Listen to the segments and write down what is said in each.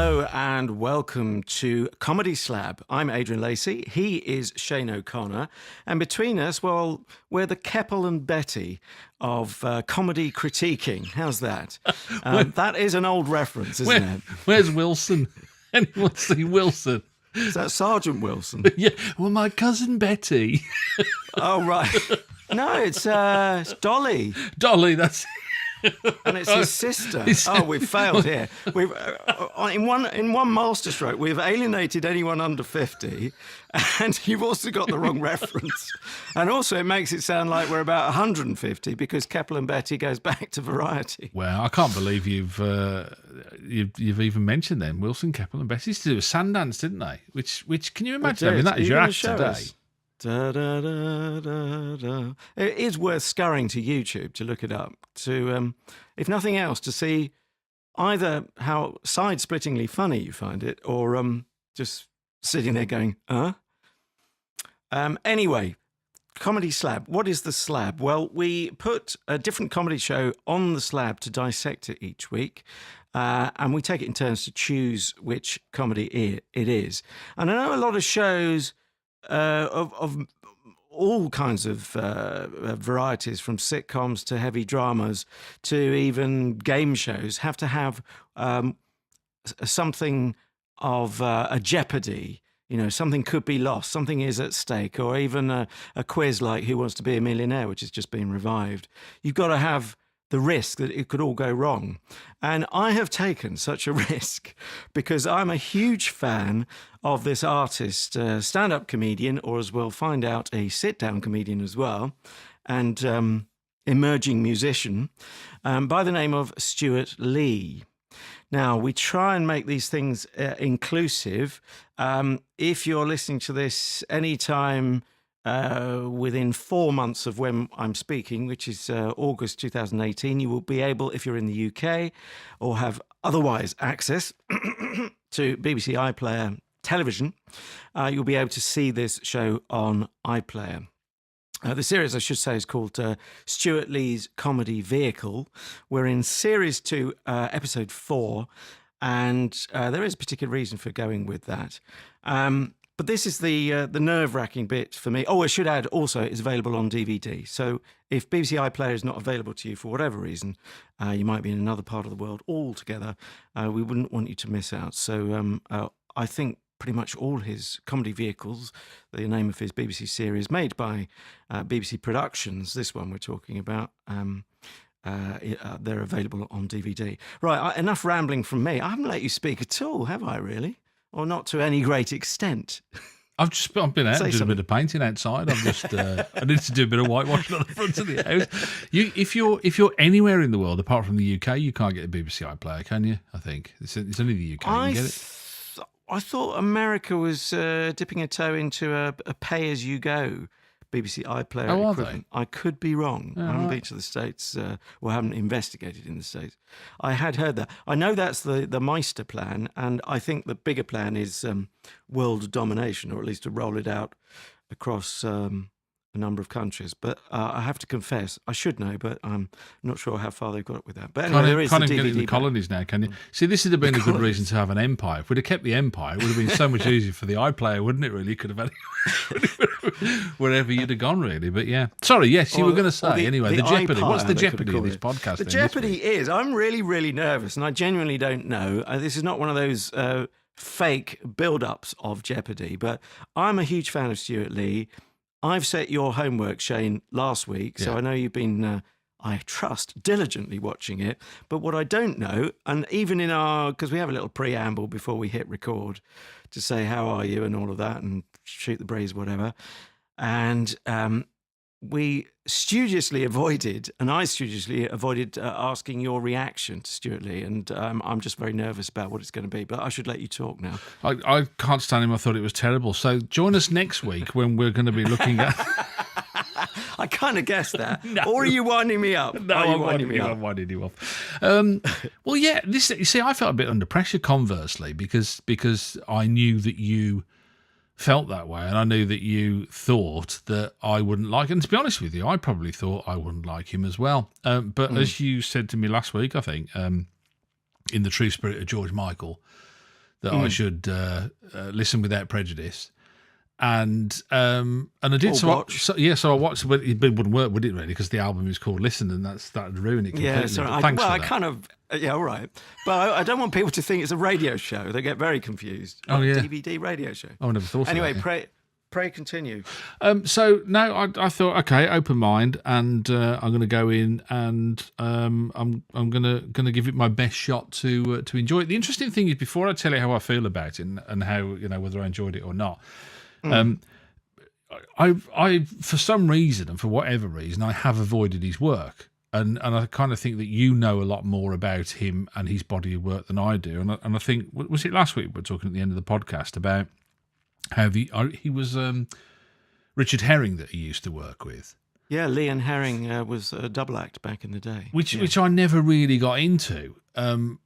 Hello and welcome to Comedy Slab. I'm Adrian Lacey. He is Shane O'Connor. And between us, well, we're the Keppel and Betty of comedy critiquing. How's that? That is an old reference, isn't it? Where's Wilson? Anyone see Wilson? Is that Sergeant Wilson? Yeah. Well, my cousin Betty. Oh, right. No, it's Dolly. Dolly, that's... And it's his sister. Oh, we've failed here. We've in one masterstroke, we've alienated anyone under 50, and you've also got the wrong reference. And also, it makes it sound like we're about 150 because Keppel and Betty goes back to Variety. Well, I can't believe you've even mentioned them. Wilson, Keppel, and Betty used to do a Sundance, didn't they? Which can you imagine? I mean, that is your act today. Da, da, da, da, da. It is worth scurrying to YouTube to look it up, to, if nothing else, to see either how side-splittingly funny you find it or just sitting there going, Anyway, Comedy Slab. What is the Slab? Well, we put a different comedy show on the slab to dissect it each week, and we take it in turns to choose which comedy it is. And I know a lot of shows... of all kinds of varieties, from sitcoms to heavy dramas to even game shows, have to have something of a jeopardy. You know, something could be lost, something is at stake, or even a quiz like Who Wants to Be a Millionaire, which has just been revived. You've got to have the risk that it could all go wrong. And I have taken such a risk because I'm a huge fan of this artist, stand-up comedian, or as we'll find out, a sit-down comedian as well, and emerging musician, by the name of Stewart Lee. Now, we try and make these things inclusive. If you're listening to this anytime within 4 months of when I'm speaking, which is August 2018, you will be able, if you're in the UK or have otherwise access to BBC iPlayer television, you'll be able to see this show on iPlayer. The series, I should say, is called Stewart Lee's Comedy Vehicle. We're in Series 2, Episode 4, and there is a particular reason for going with that. But this is the nerve-wracking bit for me. Oh, I should add also it's available on DVD. So if BBC iPlayer is not available to you for whatever reason, you might be in another part of the world altogether, we wouldn't want you to miss out. So I think pretty much all his comedy vehicles, the name of his BBC series made by BBC Productions, this one we're talking about, they're available on DVD. Right, enough rambling from me. I haven't let you speak at all, have I, really? Or not to any great extent. I've been out and doing a bit of painting outside. I need to do a bit of whitewashing on the front of the house. If you're anywhere in the world apart from the UK, you can't get a BBC iPlayer, can you? I think it's only the UK. You can get it. I thought America was dipping a toe into a pay-as-you-go BBC iPlayer equivalent. I could be wrong. I haven't been to the States, or haven't investigated in the States. I had heard that. I know that's the Meister plan, and I think the bigger plan is world domination, or at least to roll it out across a number of countries. But I have to confess, I should know, but I'm not sure how far they've got with that. But anyway, there is can't the even DVD get in the colonies now, can you? See, this would have been a good reason to have an empire. If we'd have kept the empire, it would have been so much easier for the iPlayer, wouldn't it, really? Could have had wherever you'd have gone, really. But yeah. Sorry, yes, you were going to say. Anyway, the Jeopardy. What's the Jeopardy of this podcast? The Jeopardy is, I'm really, really nervous, and I genuinely don't know. This is not one of those fake build-ups of Jeopardy, but I'm a huge fan of Stewart Lee. I've set your homework, Shane, last week, so I know you've been, I trust, diligently watching it. But what I don't know, and even in because we have a little preamble before we hit record to say how are you and all of that and shoot the breeze, whatever. And we studiously avoided, and I studiously avoided asking your reaction to Stewart Lee, and I'm just very nervous about what it's going to be, but I should let you talk now. I can't stand him. I thought it was terrible. So join us next week when we're going to be looking at... I kind of guessed that. No. Or are you winding me up? No, I'm winding you up. Well, yeah, you see, I felt a bit under pressure, conversely, because I knew that you felt that way, and I knew that you thought that I wouldn't like it. And to be honest with you, I probably thought I wouldn't like him as well. But as you said to me last week, I think, in the true spirit of George Michael, that I should listen without prejudice. And I did. So I watched. But it wouldn't work, would it? Really, because the album is called "Listen," and that'd ruin it completely. Yeah, sorry. Thanks for that. I kind of. Yeah, all right. But I don't want people to think it's a radio show. They get very confused. Oh, yeah. DVD radio show. I never thought. Anyway, of that, yeah. pray continue. So no, I thought, okay, open mind, and I'm going to go in, and I'm going to give it my best shot to enjoy it. The interesting thing is, before I tell you how I feel about it and how whether I enjoyed it or not. I for some reason and for whatever reason I have avoided his work, and I kind of think that you know a lot more about him and his body of work than I do, and I think, was it last week we were talking at the end of the podcast about how he was Richard Herring that he used to work with. Yeah, Lee and Herring was a double act back in the day, which I never really got into, and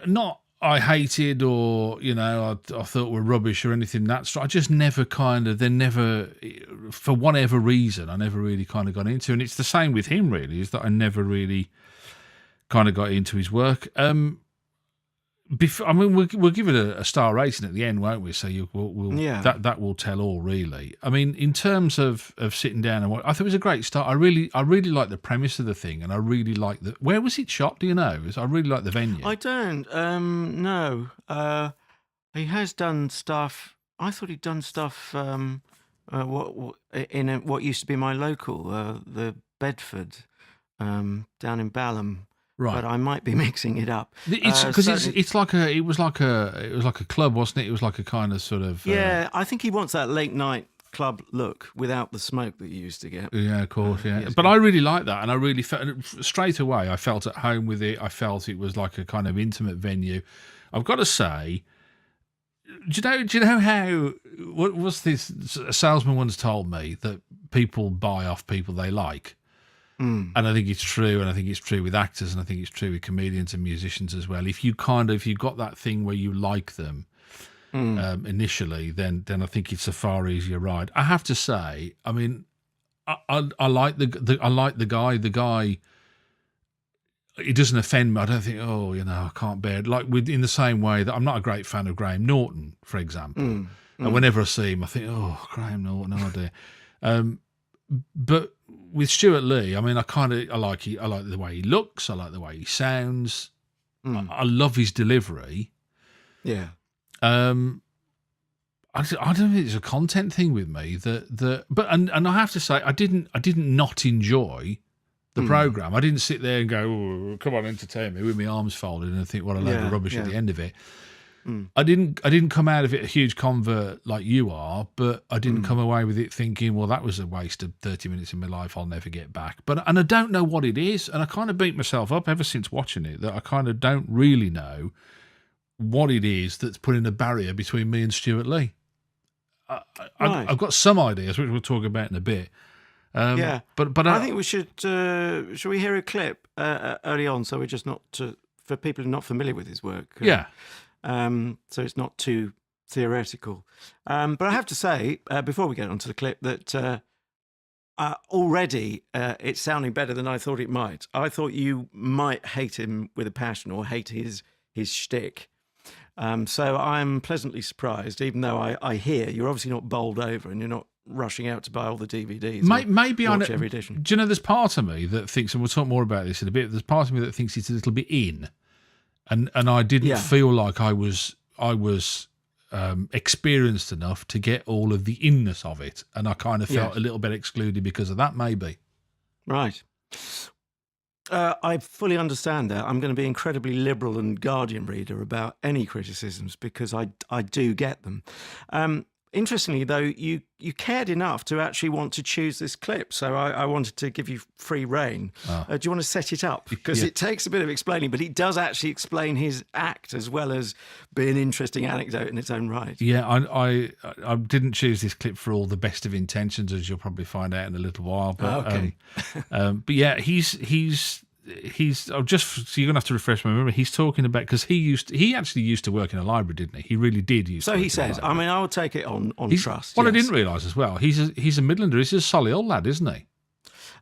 not. I hated, or I thought were rubbish or anything. I just never for whatever reason, I never really kind of got into. And it's the same with him, really, is that I never really kind of got into his work. We'll give it a star rating at the end, won't we? So that will tell all, really. I mean, in terms of sitting down and watch, I thought it was a great start. I really like the premise of the thing, and I really like where was it shot? Do you know? I really like the venue. I don't. No. He has done stuff. I thought he'd done stuff. In what used to be my local, the Bedford, down in Balham. Right. But I might be mixing it up. It's because it was like a club, wasn't it? It was like a kind of sort of. Yeah, I think he wants that late night club look without the smoke that you used to get. Yeah, of course, yeah. But I really like that, and I really felt straight away. I felt at home with it. I felt it was like a kind of intimate venue. I've got to say, do you know how? What was this? A salesman once told me that people buy off people they like. And I think it's true, and I think it's true with actors, and I think it's true with comedians and musicians as well. If you've got that thing where you like them initially, then I think it's a far easier ride. I have to say, I mean, I like the guy. The guy, it doesn't offend me. I don't think, I can't bear it. Like in the same way that I'm not a great fan of Graham Norton, for example. And whenever I see him, I think, Graham Norton, oh dear. But with Stewart Lee, I mean, I like the way he looks. I like the way he sounds. I love his delivery. Yeah. I don't think it's a content thing with me but I have to say, I didn't not enjoy the program. I didn't sit there and go, come on, entertain me with my arms folded and think what a load of rubbish at the end of it. I didn't come out of it a huge convert like you are, but I didn't come away with it thinking, well, that was a waste of 30 minutes of my life I'll never get back. And I don't know what it is, and I kind of beat myself up ever since watching it, that I kind of don't really know what it is that's putting a barrier between me and Stewart Lee. I've got some ideas, which we'll talk about in a bit. But I think we should we hear a clip early on, so we're just not for people who are not familiar with his work. So it's not too theoretical. But I have to say, before we get onto the clip, that already it's sounding better than I thought it might. I thought you might hate him with a passion or hate his shtick. So I'm pleasantly surprised, even though I hear you're obviously not bowled over and you're not rushing out to buy all the DVDs. Maybe watch every edition. Do you know, there's part of me that thinks, and we'll talk more about this in a bit, there's part of me that thinks it's a little bit in. And I didn't feel like I was experienced enough to get all of the inness of it, and I kind of felt a little bit excluded because of that, maybe. Right. I fully understand that. I'm going to be incredibly liberal and Guardian reader about any criticisms because I do get them. Interestingly, though, you cared enough to actually want to choose this clip, so I wanted to give you free rein. Do you want to set it up? Because it takes a bit of explaining, but it does actually explain his act as well as be an interesting anecdote in its own right. Yeah, I didn't choose this clip for all the best of intentions, as you'll probably find out in a little while. But, okay. But yeah, he's just so you're gonna have to refresh my memory. He's talking about, because he actually used to work in a library, didn't he? He really did. So he says. I mean, I would take it on trust. Well, yes. I didn't realise as well. He's a Midlander. He's a solid old lad, isn't he?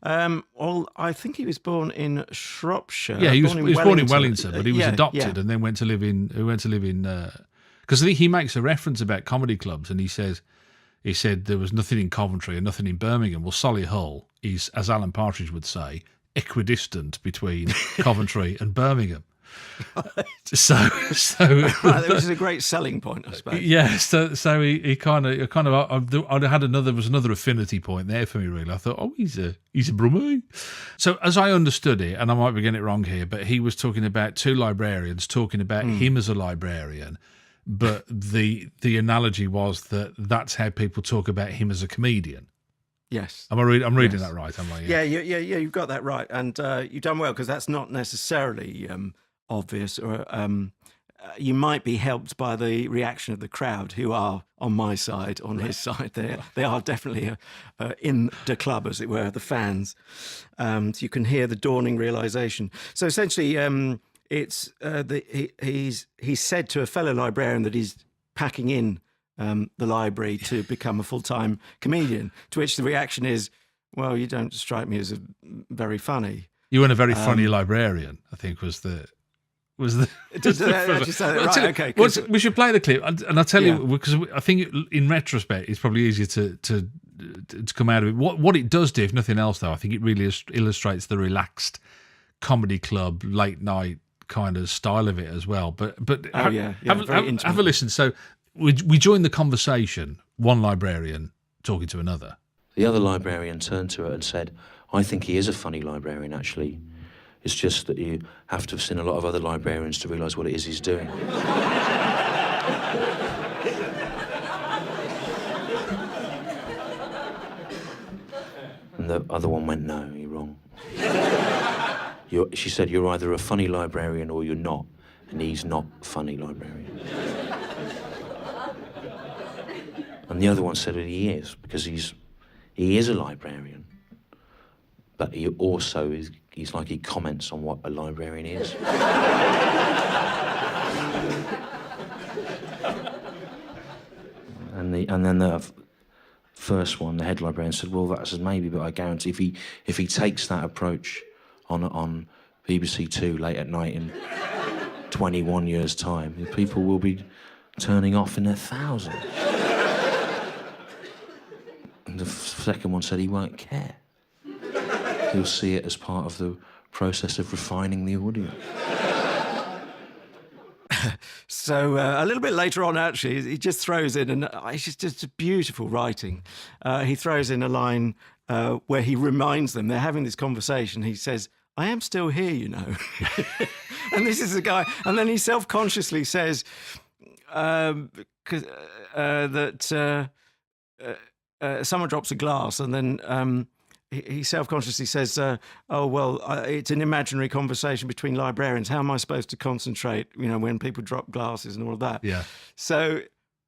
Well, I think he was born in Shropshire. Yeah, he was born in Wellington, but he was Yeah, adopted and then went to live in. Because I think he makes a reference about comedy clubs, and he said there was nothing in Coventry and nothing in Birmingham. Well, Solihull is, as Alan Partridge would say, equidistant between Coventry and Birmingham. So Right, which is a great selling point, I suppose. yeah. So he kind of I had there was another affinity point there for me. Really, I thought, oh, he's a Brummie. So as I understood it, and I might be getting it wrong here, but he was talking about two librarians talking about him as a librarian. But the analogy was that that's how people talk about him as a comedian. Yes. I'm reading that right, am I? Yeah, you've got that right. And you've done well, because that's not necessarily obvious. Or you might be helped by the reaction of the crowd, who are on my side, on his side. They are definitely in the club, as it were, the fans. So you can hear the dawning realisation. So essentially... it's he's said to a fellow librarian that he's packing in the library to become a full-time comedian, to which the reaction is, well, you don't strike me as very funny. You weren't a very funny librarian, I think was the Okay. We should play the clip, and I'll tell you, because I think in retrospect it's probably easier to come out of it. What it does do, if nothing else, though, I think it really illustrates the relaxed comedy club late night kind of style of it as well. But have a listen. So we joined the conversation, one librarian talking to another. The other librarian turned to her and said, I think he is a funny librarian, actually. It's just that you have to have seen a lot of other librarians to realise what it is he's doing. And the other one went, no, you're wrong. She said, you're either a funny librarian or you're not, and he's not a funny librarian. And the other one said that he is, because he is a librarian, but he also he's like he comments on what a librarian is. And then the first one, the head librarian, said, well, that's a maybe, but I guarantee if he takes that approach on BBC Two late at night in 21 years' time, people will be turning off in their thousands. And the second one said he won't care. He'll see it as part of the process of refining the audience. So a little bit later on, actually, he just throws in, and it's just beautiful writing. He throws in a line where he reminds them, they're having this conversation. He says, I am still here, you know. And this is the guy. And then he self-consciously says that someone drops a glass, and then he self-consciously says, oh, well, it's an imaginary conversation between librarians. How am I supposed to concentrate, when people drop glasses and all of that? Yeah. So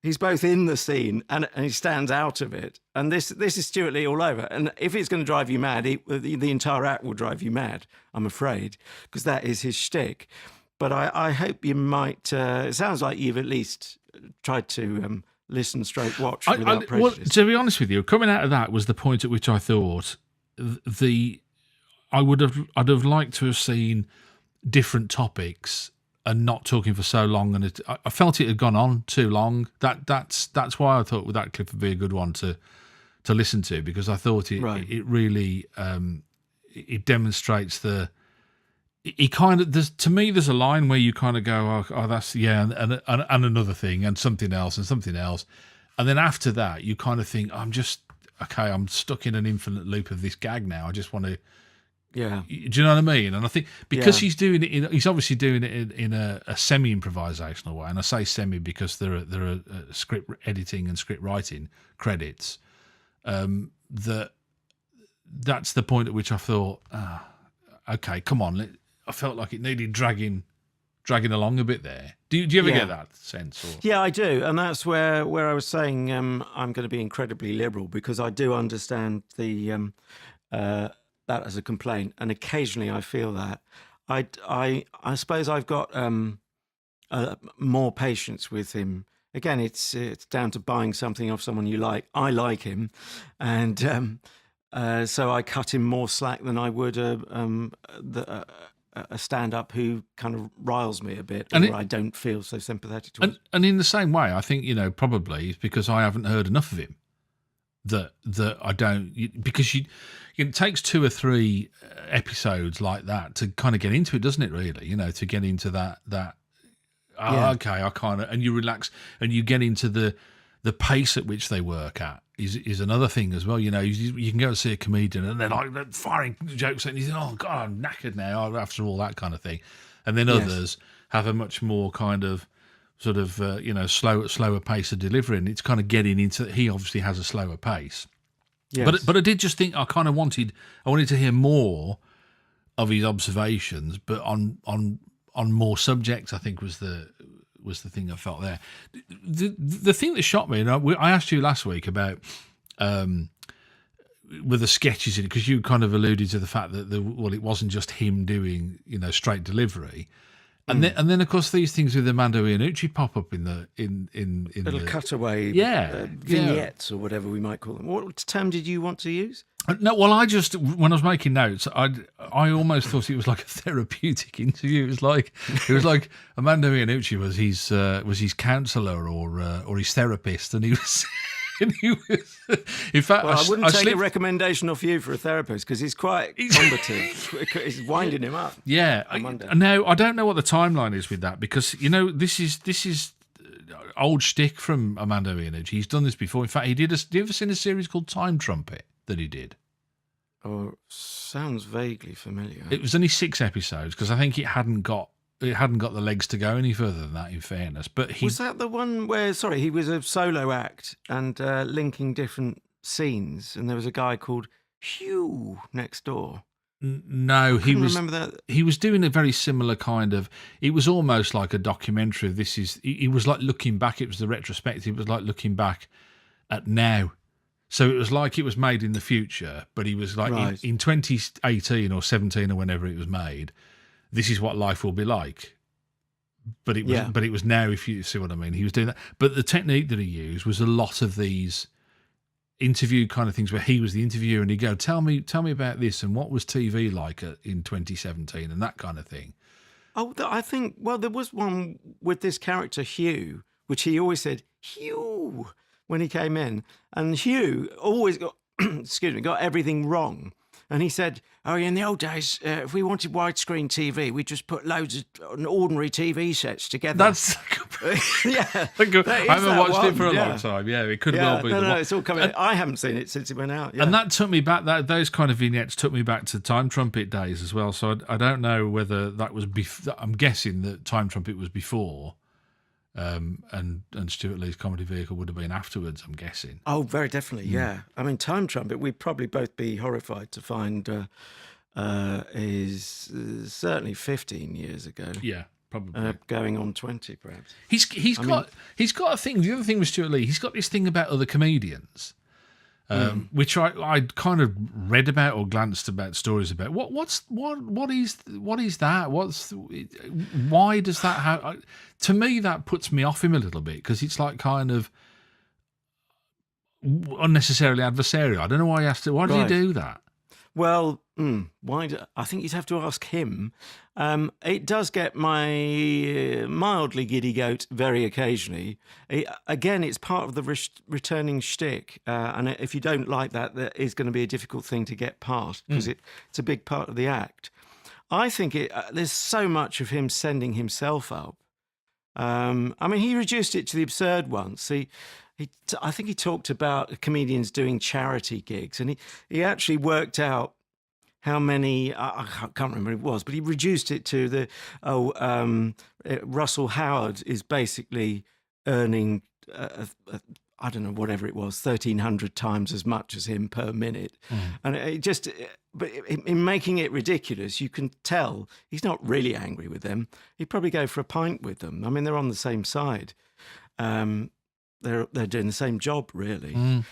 he's both in the scene and he stands out of it. And this is Stewart Lee all over. And if it's going to drive you mad, the entire act will drive you mad, I'm afraid, because that is his shtick. But I hope you might... it sounds like you've at least tried to listen, stroke, watch without prejudice. Well, to be honest with you, coming out of that was the point at which I thought I'd have liked to have seen different topics and not talking for so long, and I felt it had gone on too long. That's why I thought that clip would be a good one to listen to, because I thought it really it demonstrates the. It kind of to me there's a line where you kind of go, oh that's and another thing and something else, and then after that you kind of think, I'm stuck in an infinite loop of this gag now. I just want to. Yeah. Do you know what I mean? And I think because he's doing it, he's obviously doing it in a semi-improvisational way. And I say semi because there are script editing and script writing credits. That's the point at which I thought, okay, come on. I felt like it needed dragging along a bit there. Do you ever get that sense? Or? Yeah, I do, and that's where I was saying I'm going to be incredibly liberal, because I do understand the. That as a complaint, and occasionally I feel that. I suppose I've got more patience with him. Again, it's down to buying something off someone you like. I like him, and So I cut him more slack than I would a stand-up who kind of riles me a bit, or I don't feel so sympathetic towards. And in the same way, I think, probably it's because I haven't heard enough of him that I don't, because it takes 2 or 3 episodes like that to kind of get into it, doesn't it? Really, to get into that. Okay, I kind of, and you relax and you get into the pace at which they work at is another thing as well. You can go and see a comedian and they're like firing jokes and you think, oh God, I'm knackered now after all that kind of thing. And then others have a much more kind of sort of, slower pace of delivery. And it's kind of getting into, he obviously has a slower pace. Yes. But I did just think I wanted to hear more of his observations, but on more subjects, I think was the thing I felt there. The thing that shocked me, and I asked you last week about with the sketches in it, because you kind of alluded to the fact that it wasn't just him doing straight delivery, and then of course these things with Armando Iannucci pop up in little cutaway vignettes or whatever we might call them. What term did you want to use? No, well, I just, when I was making notes, I almost thought it was like a therapeutic interview. It was like Armando Iannucci was his counsellor or his therapist, and he was. And he was, in fact, I wouldn't take a recommendation off you for a therapist because he's quite combative. He's winding him up. Yeah. Now I don't know what the timeline is with that, because this is old shtick from Armando Iannucci. He's done this before. In fact, he did. Do you ever seen a series called Time Trumpet that he did? Oh, sounds vaguely familiar. It was only 6 episodes because I think it hadn't got the legs to go any further than that, in fairness. But was that the one where, he was a solo act and linking different scenes, and there was a guy called Hugh next door? No, he was. Remember that? He was doing a very similar kind of. It was almost like a documentary of this. He was like looking back. It was the retrospective. It was like looking back at now. So it was like it was made in the future, but he was like in 2018 or 17 or whenever it was made. This is what life will be like. But it was now, if you see what I mean. He was doing that. But the technique that he used was a lot of these interview kind of things where he was the interviewer and he'd go, tell me about this and what was TV like in 2017 and that kind of thing. Oh, I think, there was one with this character, Hugh, which he always said, Hugh, when he came in. And Hugh always got everything wrong. And he said, in the old days, if we wanted widescreen TV, we'd just put loads of ordinary TV sets together. That's yeah. I haven't watched it for a long time. Yeah, it could well be. No, it's all coming. I haven't seen it since it went out. Yeah. And that took me back. Those kind of vignettes took me back to Time Trumpet days as well. So I don't know whether that was. I'm guessing that Time Trumpet was before. And Stewart Lee's comedy vehicle would have been afterwards, I'm guessing. Oh, very definitely, yeah. I mean, Time Trumpet, we'd probably both be horrified to find is certainly 15 years ago. Yeah, probably. Going on 20, perhaps. He's got a thing. The other thing with Stewart Lee, he's got this thing about other comedians. Which I kind of read about or glanced about stories about. What is that? Why does that have? To me, that puts me off him a little bit because it's like kind of unnecessarily adversarial. I don't know why he has to. Why does he do that? Well, I think you'd have to ask him. It does get my mildly giddy goat very occasionally. Again, it's part of the returning shtick. And if you don't like that, that is going to be a difficult thing to get past because it's a big part of the act. I think there's so much of him sending himself up. I mean, he reduced it to the absurd once. I think he talked about comedians doing charity gigs, and he actually worked out how many, I can't remember what it was, but he reduced it to Russell Howard is basically earning, I don't know, whatever it was, 1,300 times as much as him per minute. And but in making it ridiculous, you can tell he's not really angry with them. He'd probably go for a pint with them. I mean, they're on the same side. They're doing the same job, really.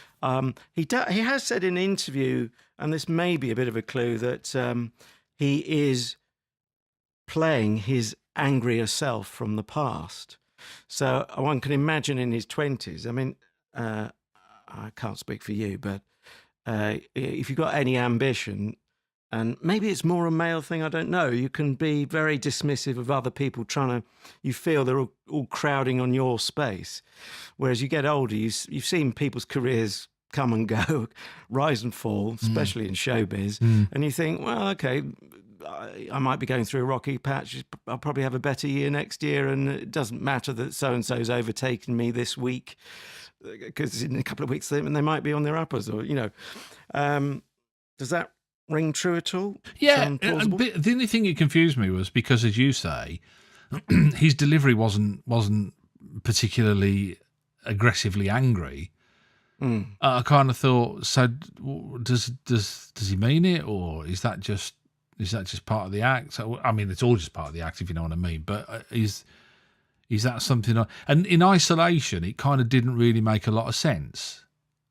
He has said in an interview, and this may be a bit of a clue, that he is playing his angrier self from the past. So one can imagine in his 20s, I mean, I can't speak for you, but if you've got any ambition, and maybe it's more a male thing, I don't know, you can be very dismissive of other people you feel they're all crowding on your space. Whereas you get older, you've seen people's careers come and go, rise and fall, especially in showbiz, and you think, well, okay, I might be going through a rocky patch. I'll probably have a better year next year, and it doesn't matter that so-and-so's overtaken me this week, because in a couple of weeks they might be on their uppers, or, does that ring true at all? Yeah, the only thing that confused me was because, as you say, his delivery wasn't particularly aggressively angry. I kind of thought, so does he mean it, or is that just part of the act? So, I mean, it's all just part of the act, if you know what I mean. But is that something? And in isolation, it kind of didn't really make a lot of sense.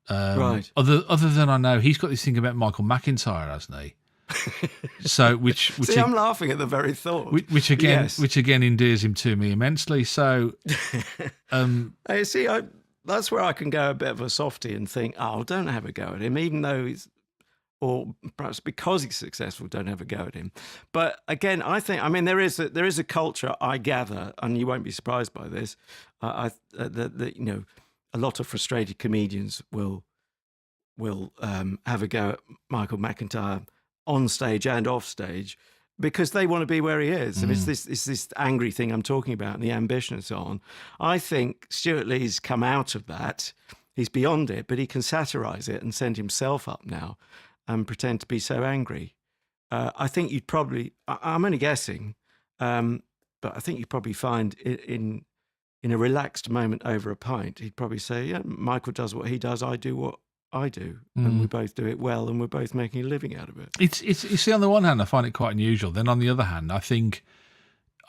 Right. Other than I know he's got this thing about Michael McIntyre, hasn't he? So which see, I'm laughing at the very thought. Which again endears him to me immensely. So, hey, see, that's where I can go a bit of a softie and think, oh, don't have a go at him, even though or perhaps because he's successful, don't have a go at him. But again, I mean, there is a culture, I gather, and you won't be surprised by this. That a lot of frustrated comedians will have a go at Michael McIntyre on stage and off stage because they want to be where he is. And it's this angry thing I'm talking about, and the ambition and so on. I think Stewart Lee's come out of that. He's beyond it, but he can satirise it and send himself up now and pretend to be so angry. I think you'd probably, I'm only guessing, but I think you'd probably find in a relaxed moment over a pint, he'd probably say, yeah, Michael does what he does, I do what I do, and we both do it well, and we're both making a living out of it. It's you see, on the one hand, I find it quite unusual. Then on the other hand, I think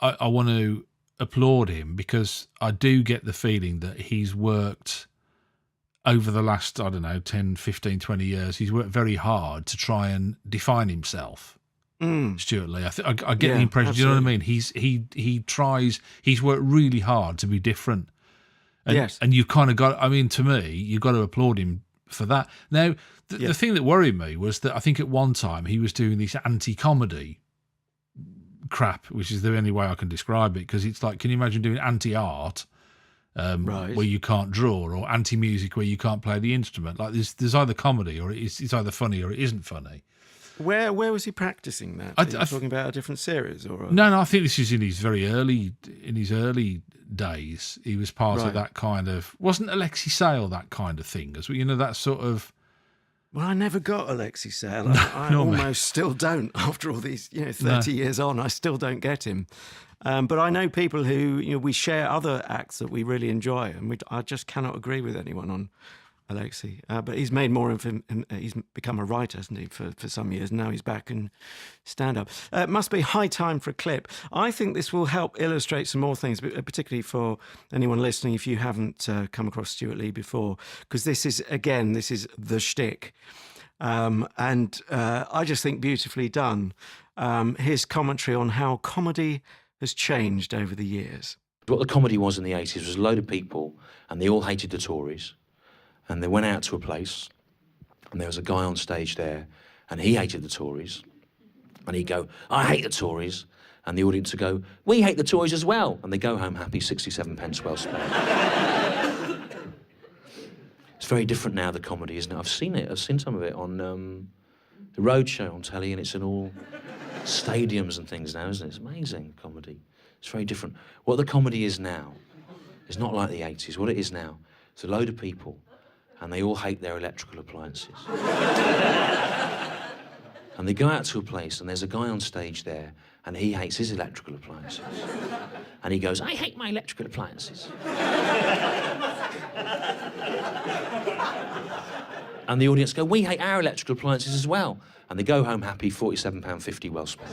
I want to applaud him because I do get the feeling that he's worked over the last, 10, 15, 20 years, he's worked very hard to try and define himself. Stewart Lee, I get the impression. Absolutely. Do you know what I mean? He tries. He's worked really hard to be different. And, yes, and you've kind of got. I mean, to me, you've got to applaud him for that. Now, the thing that worried me was that I think at one time he was doing this anti-comedy crap, which is the only way I can describe it. Because it's like, can you imagine doing anti-art where you can't draw, or anti-music where you can't play the instrument? Like there's either comedy or it's either funny or it isn't funny. Where was he practicing that? Are you talking about a different series, or no? I think this is in his early days. He was part of that kind of, wasn't Alexi Sale that kind of thing as well? That sort of. Well, I never got Alexi Sale. I almost still don't. After all these 30 years on, I still don't get him. But I know people who we share other acts that we really enjoy, and I just cannot agree with anyone on Alexi. But he's made more of him. He's become a writer, hasn't he, for some years. Now he's back in stand-up. It must be high time for a clip. I think this will help illustrate some more things, particularly for anyone listening if you haven't come across Stewart Lee before, because this is the shtick. And I just think beautifully done. His commentary on how comedy has changed over the years. What the comedy was in the 80s was a load of people, and they all hated the Tories. And they went out to a place, and there was a guy on stage there, and he hated the Tories. And he'd go, I hate the Tories. And the audience would go, we hate the Tories as well. And they go home happy, 67 pence well spent. It's very different now, the comedy, isn't it? I've seen it. I've seen some of it on the Roadshow on telly, and it's in all stadiums and things now, isn't it? It's amazing, comedy. It's very different. What the comedy is now is not like the 80s. What it is now, it's a load of people, and they all hate their electrical appliances. And they go out to a place, and there's a guy on stage there, and he hates his electrical appliances. And he goes, I hate my electrical appliances. And the audience go, we hate our electrical appliances as well. And they go home happy, £47.50 well spent.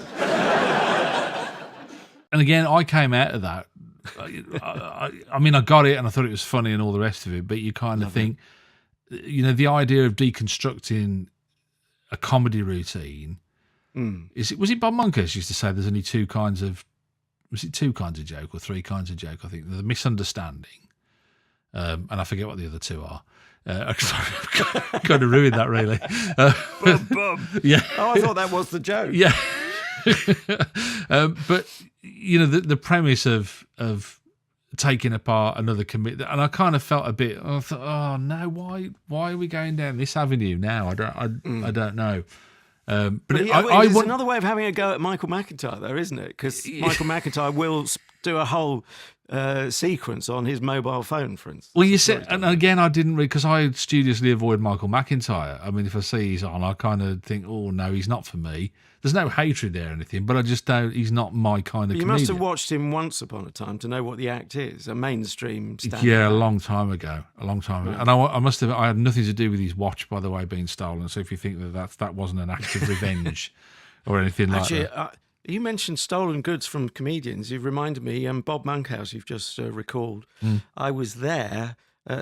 And again, I came out of that. I mean, I got it, and I thought it was funny and all the rest of it, but you kind of think, the idea of deconstructing a comedy routine, was it Bob Monkhouse used to say there's only two kinds of joke or three kinds of joke? I think the misunderstanding, and I forget what the other two are. Sorry, I'm going to ruin that, really. Bum, bum. Yeah. Oh, I thought that was the joke. Yeah. But, the premise of taking apart another commit, and I kind of felt a bit, I thought, oh, no, why are we going down this avenue now? I don't know. But it's another way of having a go at Michael McIntyre, though, isn't it? Because Michael McIntyre will do a whole sequence on his mobile phone, for instance. Well, you said, and again, I didn't read, because I studiously avoid Michael McIntyre. I mean, if I see he's on, I kind of think, oh, no, he's not for me. There's no hatred there or anything, but I just don't, he's not my kind of comedian. You must have watched him once upon a time to know what the act is, a mainstream stand-up. Yeah, a long time ago. And I must have, I had nothing to do with his watch, by the way, being stolen. So if you think that wasn't an act of revenge or anything like that. You mentioned stolen goods from comedians. You've reminded me, Bob Monkhouse, you've just recalled. I was there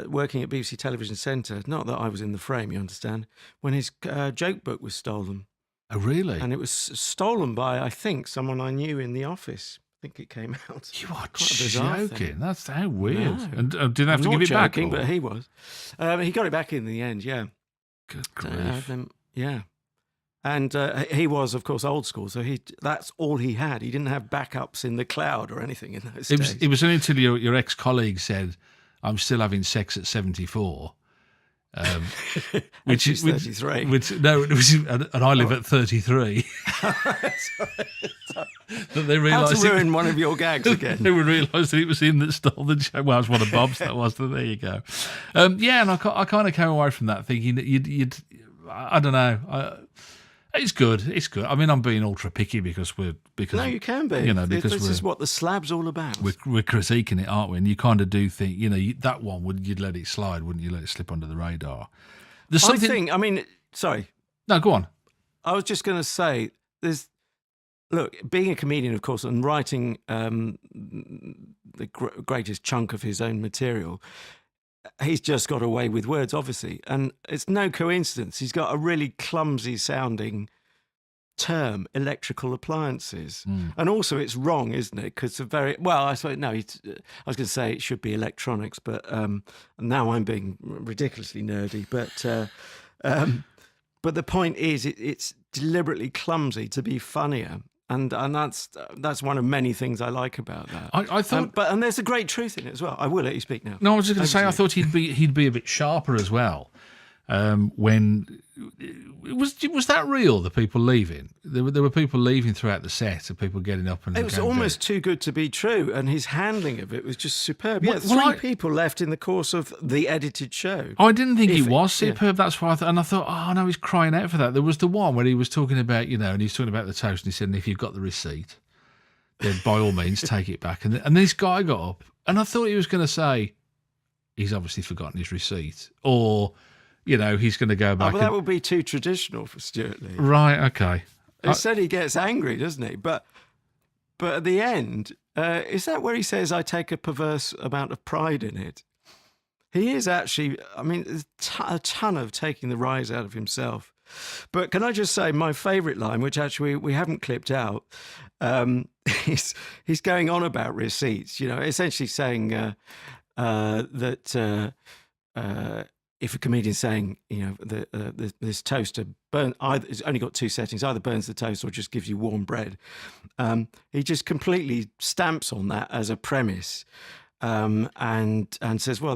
working at BBC Television Centre, not that I was in the frame, you understand, when his joke book was stolen. Oh, really? And it was stolen by, I think, someone I knew in the office. I think it came out. You are Quite a bizarre joking. thing. That's how weird. No. And did they have I'm to not give it back? joking, but he was. He got it back in the end, yeah. Good grief. Yeah. And he was, of course, old school, so that's all he had. He didn't have backups in the cloud or anything in those days. It was only until your ex-colleague said, I'm still having sex at 74. Which is 33. And I live at 33. That they realised How to ruin one of your gags again. They would realise that it was him that stole the joke. Well, it was one of Bob's, that was. So there you go. And I kind of came away from that thinking that you'd I don't know. It's good. It's good. I mean, I'm being ultra picky because no, you can be. Because this is what the Slab's all about. We're critiquing it, aren't we? And you kind of do think, that one you'd let it slide, wouldn't you? Let it slip under the radar. There's something. Sorry. No, go on. I was just going to say, being a comedian, of course, and writing the greatest chunk of his own material. He's just got away with words, obviously. And it's no coincidence. He's got a really clumsy sounding term, electrical appliances. And also it's wrong, isn't it? Because I was going to say it should be electronics, but now I'm being ridiculously nerdy. But the point is it's deliberately clumsy to be funnier. And that's one of many things I like about that. I thought, and there's a great truth in it as well. I will let you speak now. No, I was just going to say I thought he'd be a bit sharper as well. When was that real? The people leaving, there were people leaving throughout the set, and people getting up and it was almost too good to be true. And his handling of it was just superb. Well, three people left in the course of the edited show. I didn't think he was superb. That's why I thought, oh no, he's crying out for that. There was the one where he was talking about, and he's talking about the toast, and he said, and if you've got the receipt, then by all means take it back. And this guy got up, and I thought he was going to say, he's obviously forgotten his receipt, or he's going to go back. But that would be too traditional for Stewart Lee. Right, okay. Instead, he gets angry, doesn't he? But at the end, is that where he says, I take a perverse amount of pride in it? He is actually, there's a ton of taking the rise out of himself. But can I just say, my favourite line, which actually we haven't clipped out, he's going on about receipts, essentially saying that... if a comedian's saying, this toaster it's only got two settings, either burns the toast or just gives you warm bread, he just completely stamps on that as a premise, and says, well,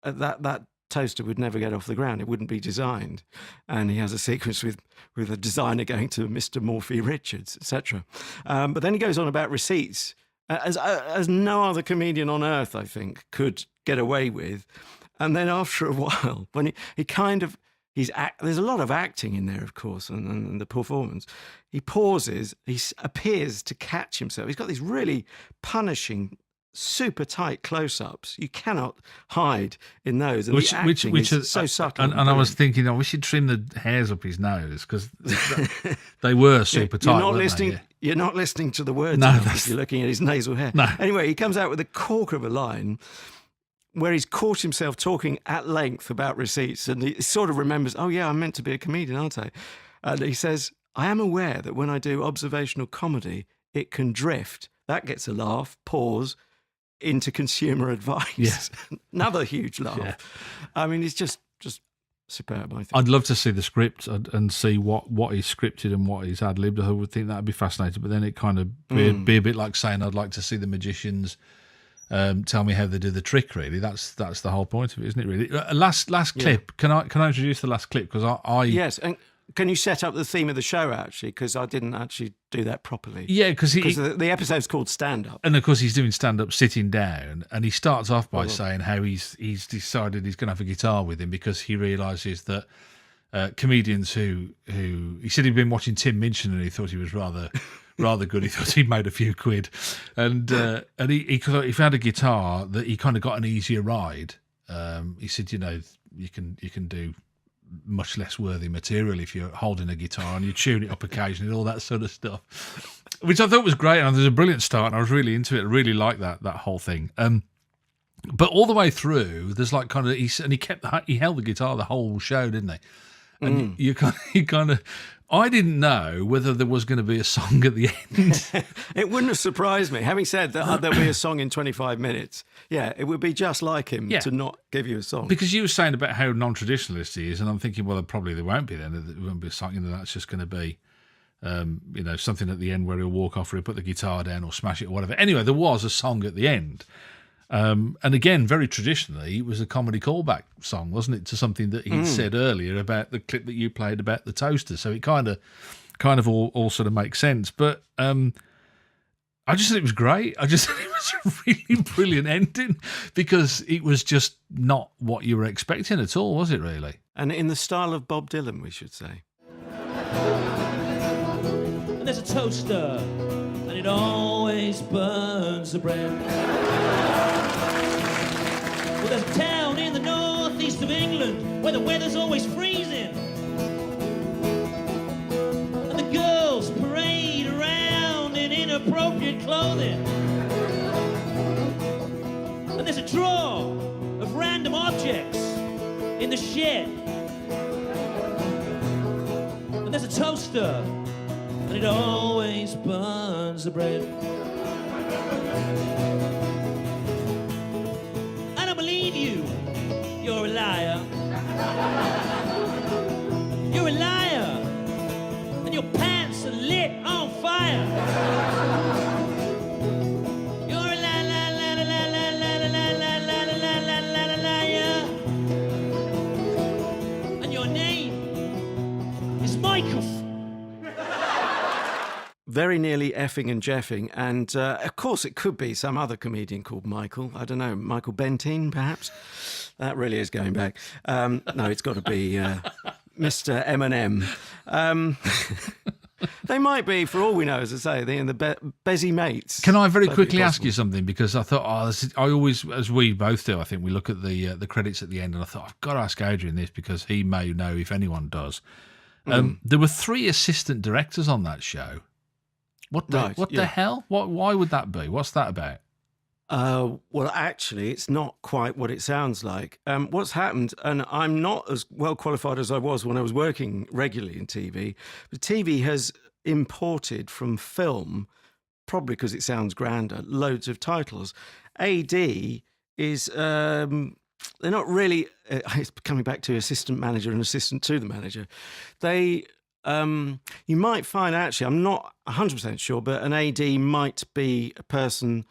that toaster would never get off the ground. It wouldn't be designed. And he has a sequence with a designer going to Mr. Morphy Richards, etc. But then he goes on about receipts, as no other comedian on earth, I think, could get away with. And then after a while, when there's a lot of acting in there, of course, and the performance, he pauses, he appears to catch himself. He's got these really punishing, super tight close-ups. You cannot hide in those. And the acting is so subtle. And I was thinking, we should trim the hairs up his nose, because they were super tight. You're not listening to the words. No, if you're looking at his nasal hair. No. Anyway, he comes out with a corker of a line where he's caught himself talking at length about receipts, and he sort of remembers, oh yeah, I'm meant to be a comedian, aren't I? And he says, I am aware that when I do observational comedy, it can drift. That gets a laugh, pause. into consumer advice. Yeah. Another huge laugh. Yeah. I mean, it's just superb, I think. I'd love to see the script and see what is scripted and what is ad-libbed. I would think that'd be fascinating. But then it kind of be a bit like saying I'd like to see the magicians tell me how they do the trick. Really, that's the whole point of it, isn't it? Really. Last clip. Can I introduce the last clip? Because I yes. And can you set up the theme of the show actually? Because I didn't actually do that properly. Yeah, because the episode's called Stand Up, and of course he's doing stand up sitting down, and he starts off by saying how he's decided he's going to have a guitar with him because he realises that comedians who he said he'd been watching Tim Minchin and he thought he was rather good. He thought he'd made a few quid, and he found a guitar that he kind of got an easier ride. He said, you can do much less worthy material if you're holding a guitar and you tune it up occasionally, all that sort of stuff, which I thought was great. And there's a brilliant start, and I was really into it. I really liked that whole thing. But all the way through, there's like kind of he held the guitar the whole show, didn't he? And you kind of, I didn't know whether there was going to be a song at the end. It wouldn't have surprised me. Having said that, there'll be a song in 25 minutes. Yeah, it would be just like him to not give you a song. Because you were saying about how non-traditionalist he is, and I'm thinking, well, probably there won't be then. There won't be a song. That's just going to be, something at the end where he'll walk off or he'll put the guitar down or smash it or whatever. Anyway, there was a song at the end. And again, very traditionally, it was a comedy callback song, wasn't it, to something that he'd said earlier about the clip that you played about the toaster. So it kind of all sort of makes sense. But I just thought it was great. I just thought it was a really brilliant ending because it was just not what you were expecting at all, was it, really? And in the style of Bob Dylan, we should say. And there's a toaster, and it always burns the bread. Well, there's a town in the northeast of England where the weather's always freezing. And the girls parade around in inappropriate clothing. And there's a drawer of random objects in the shed. And there's a toaster, and it always burns the bread. I don't believe you. You're a liar. You're a liar. And your pants are lit on fire. You're a liar. And your name is Michael. Very nearly effing and jeffing. And, of course, it could be some other comedian called Michael. I don't know, Michael Benteen, perhaps? That really is going back. No, it's got to be Mr. M&M. They might be, for all we know, as I say, the Bezzy Mates. Can I very quickly ask you something? Because I thought, I always, as we both do, I think we look at the credits at the end, and I thought, I've got to ask Adrian this because he may know if anyone does. There were 3 assistant directors on that show. What the hell? Why would that be? What's that about? Well, actually, it's not quite what it sounds like. What's happened, and I'm not as well qualified as I was when I was working regularly in TV, but TV has imported from film, probably because it sounds grander, loads of titles. AD is, they're not really, it's coming back to assistant manager and assistant to the manager. They... you might find, actually, I'm not 100% sure, but an AD might be a person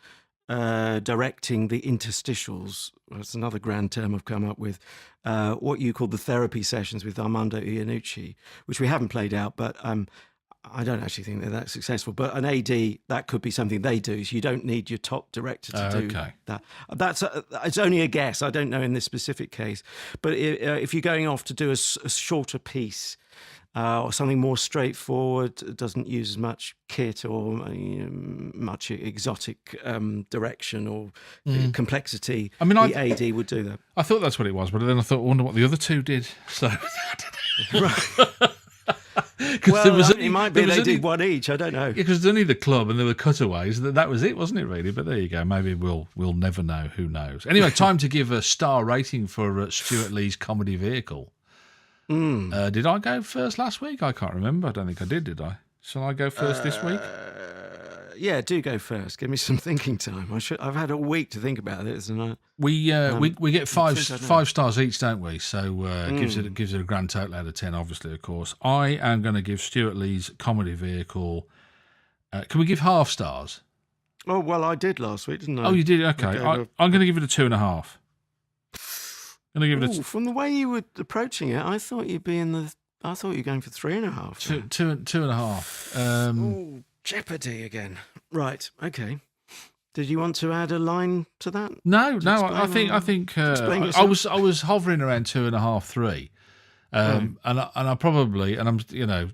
directing the interstitials. That's another grand term I've come up with. What you call the therapy sessions with Armando Iannucci, which we haven't played out, but I don't actually think they're that successful. But an AD, that could be something they do. So you don't need your top director to do that. It's only a guess. I don't know in this specific case. But if you're going off to do a shorter piece, or something more straightforward, doesn't use as much kit or much exotic direction or complexity. I mean, the AD would do that. I thought that's what it was, but then I thought, I wonder what the other 2 did. So, well, it might be they did one each. I don't know. Because there's only the club and there were cutaways. That was it, wasn't it? Really, but there you go. Maybe we'll never know. Who knows? Anyway, time to give a star rating for Stewart Lee's comedy vehicle. Did I go first last week? I can't remember. I don't think I did I? Shall I go first this week? Yeah, do go first. Give me some thinking time. I've had a week to think about this, and we get five think I know. stars each, don't we? So gives it a grand total out of 10. Obviously, of course, I am going to give Stewart Lee's comedy vehicle. Can we give half stars? Oh well, I did last week, didn't I? Oh, you did. Okay, I'm going to give it a 2.5. I'm going to give it From the way you were approaching it, I thought you'd be in the. I thought you were going for 3.5. two and a half. Oh, Jeopardy again. Right. Okay. Did you want to add a line to that? No. I think I was hovering around 2.5, 3. And I probably, and I'm,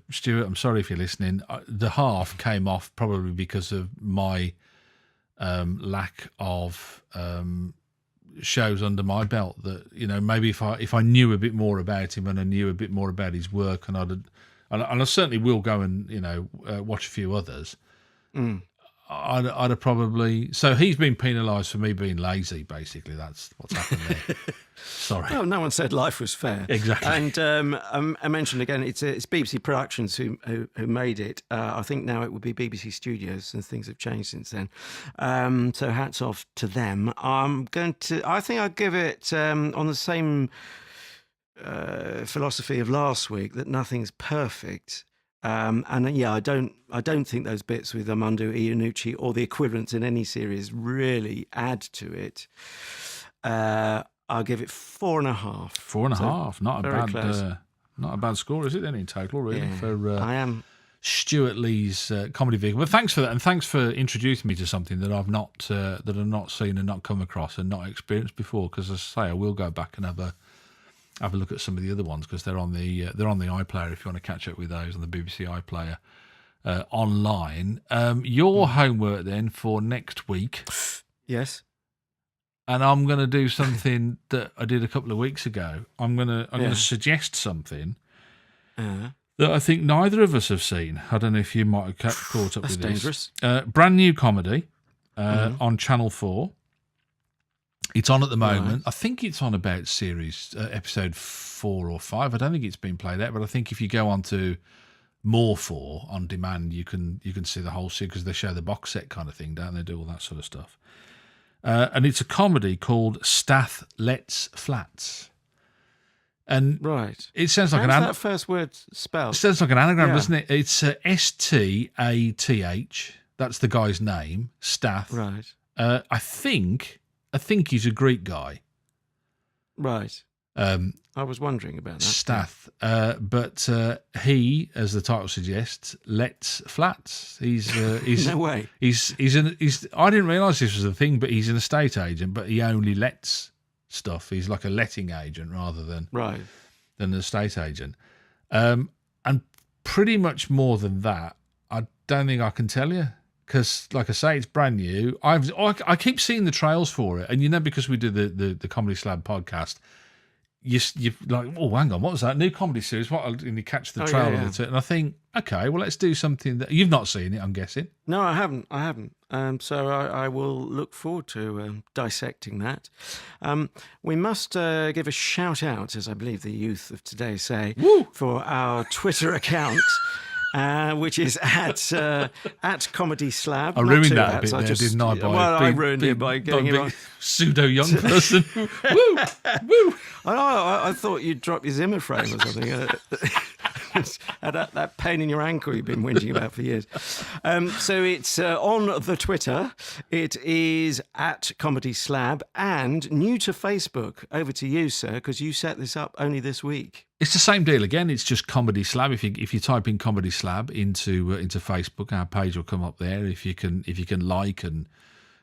Stuart, I'm sorry if you're listening. The half came off probably because of my lack of shows under my belt. That maybe if I knew a bit more about him and I knew a bit more about his work, and I certainly will go and watch a few others. I'd have probably. So he's been penalised for me being lazy. Basically, that's what's happened there. Sorry. Well, no one said life was fair. Exactly. And I mentioned again, it's BBC Productions who made it. I think now it would be BBC Studios, and things have changed since then. So hats off to them. I think I'd give it on the same philosophy of last week, that nothing's perfect. I don't think those bits with Armando Iannucci or the equivalents in any series really add to it. I'll give it 4.5. 4.5, So, not a bad score, is it? Then in total, really, yeah, for I am Stewart Lee's comedy vehicle. But thanks for that, and thanks for introducing me to something that I've not seen and not come across and not experienced before. Because as I say, I will go back and have a look at some of the other ones, because they're on the iPlayer if you want to catch up with those on the BBC iPlayer online. Your homework then for next week. yes. And I'm going to do something that I did a couple of weeks ago. I'm going to suggest something that I think neither of us have seen. I don't know if you might have caught up with dangerous. this. Brand new comedy on Channel 4. It's on at the moment. Right. I think it's on about series episode 4 or 5. I don't think it's been played out, but I think if you go on to More 4 on demand, you can see the whole series, because they show the box set kind of thing, don't they? Do all that sort of stuff. And it's a comedy called Stath Lets Flats. And Right. it sounds like How's that first word spelled? It sounds like an anagram, Yeah. doesn't it? It's Stath. That's the guy's name, Stath. Right. I think he's a Greek guy. Right. I was wondering about that. Stath. But he, as the title suggests, lets flats. He's No way. He's I didn't realise this was a thing, but he's an estate agent, but he only lets stuff. He's like a letting agent rather than Right. an estate agent. And pretty much more than that, I don't think I can tell you. Because, like I say, it's brand new. I keep seeing the trails for it, and because we do the Comedy Slab podcast, you like, oh, hang on, what was that new comedy series? What? And you catch the trail of it, and I think, okay, well, let's do something that you've not seen it. I'm guessing. No, I haven't. So I will look forward to dissecting that. We must give a shout out, as I believe the youth of today say, for our Twitter account. Which is at Comedy Slab. I ruined that a bit there, didn't I? I ruined it by getting it wrong. Pseudo young person. Woo, woo. I thought you'd drop your Zimmer frame or something. That pain in your ankle you've been whinging about for years. So it's on the Twitter. It is at Comedy Slab, and new to Facebook. Over to you, sir, because you set this up only this week. It's the same deal again. It's just Comedy Slab. If you type in Comedy Slab into Facebook, our page will come up there. If you can like and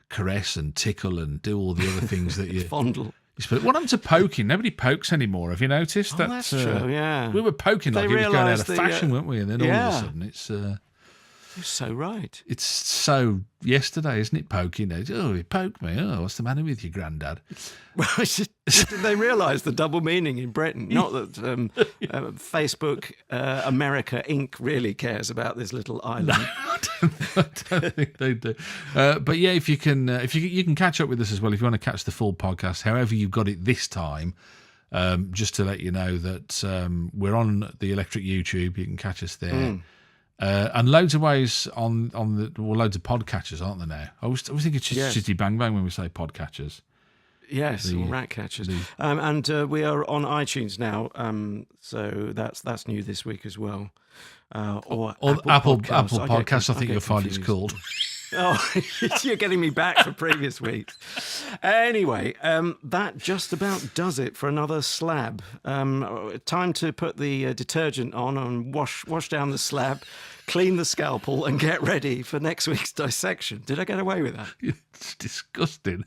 caress and tickle and do all the other things that you fondle. What happened to poking? Nobody pokes anymore. Have you noticed? That's true. Yeah, we were poking like it was going out of fashion, weren't we? And then all of a sudden, it's. You're so right. It's so yesterday, isn't it? Poking. Oh, he poked me. Oh, what's the matter with you, Grandad? Well, did they realise the double meaning in Britain? Not that Facebook America Inc. really cares about this little island. No, I don't think they do. But yeah, if you can catch up with us as well. If you want to catch the full podcast, however you've got it this time. Just to let you know that we're on the Electric YouTube. You can catch us there. And loads of ways on loads of podcatchers, aren't there now? I was thinking Chitty Bang Bang when we say podcatchers. Yes, or rat catchers. And we are on iTunes now, so that's new this week as well. Or Apple Podcasts. Podcasts, I think you'll find it's called. Oh, you're getting me back for previous weeks. Anyway, that just about does it for another slab. Time to put the detergent on and wash down the slab, clean the scalpel, and get ready for next week's dissection. Did I get away with that? It's disgusting.